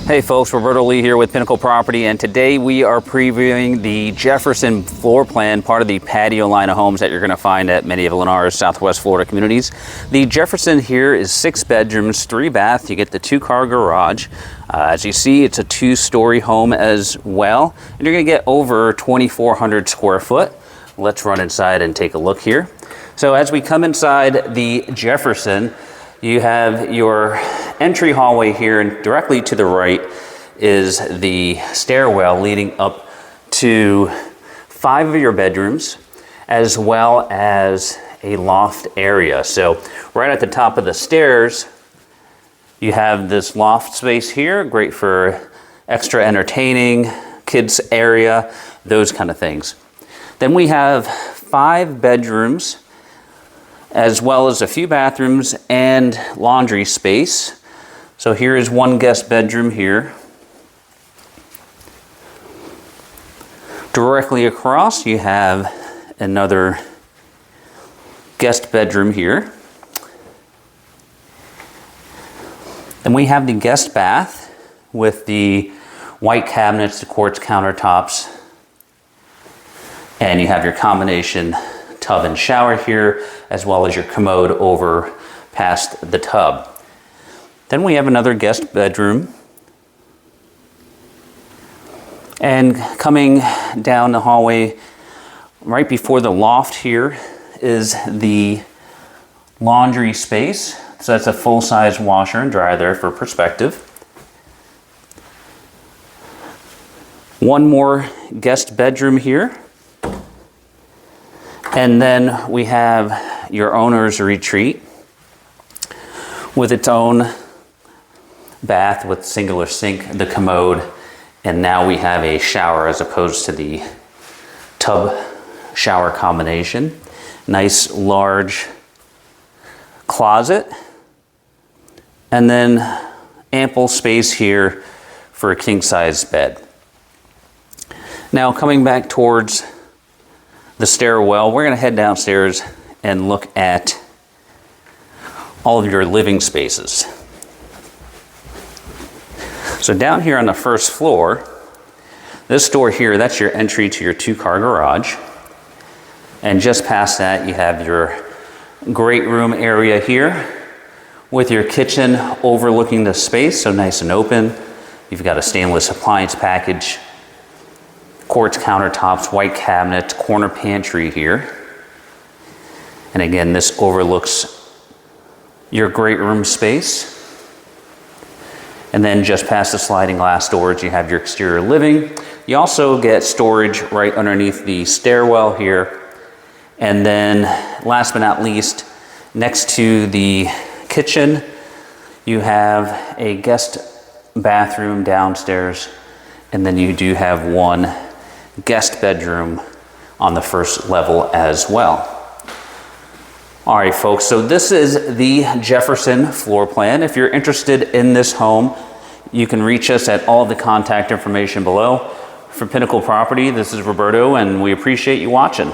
Hey folks, Roberto here with Pinnacle Property, and today we are previewing the Jefferson floor plan, part of the Patio line of homes that you're going to find at many of Lennar's Southwest Florida communities. The Jefferson here is 6 bedrooms, 3 baths. You get the 2-car garage. As you see, it's a 2-story home as well, and you're going to get over 2,400 square foot. Let's run inside and take a look here. So as we come inside the Jefferson, you have your entry hallway here, and directly to the right is the stairwell leading up to 5 of your bedrooms, as well as a loft area. So right at the top of the stairs, you have this loft space here, great for extra entertaining, kids area, those kind of things. Then we have 5 bedrooms, as well as a few bathrooms and laundry space. So here is one guest bedroom here. Directly across, you have another guest bedroom here. Then we have the guest bath with the white cabinets, the quartz countertops, and you have your combination tub and shower here, as well as your commode over past the tub. Then we have another guest bedroom. And coming down the hallway, right before the loft here, is the laundry space. So that's a full-size washer and dryer there for perspective. One more guest bedroom here. And then we have your owner's retreat with its own bath with singular sink, the commode, and now we have a shower as opposed to the tub shower combination. Nice large closet, and then ample space here for a king-size bed. Now coming back towards the stairwell, we're going to head downstairs and look at all of your living spaces. So down here on the first floor, this door here, that's your entry to your 2-car garage. And just past that, you have your great room area here with your kitchen overlooking the space, so nice and open. You've got a stainless appliance package, quartz countertops, white cabinets, corner pantry here. And again, this overlooks your great room space. And then just past the sliding glass doors, you have your exterior living. You also get storage right underneath the stairwell here. And then last but not least, next to the kitchen, you have a guest bathroom downstairs. And then you do have one guest bedroom on the first level as well. All right, folks, so this is the Jefferson floor plan. If you're interested in this home, you can reach us at all the contact information below. For Pinnacle Property, this is Roberto, and we appreciate you watching.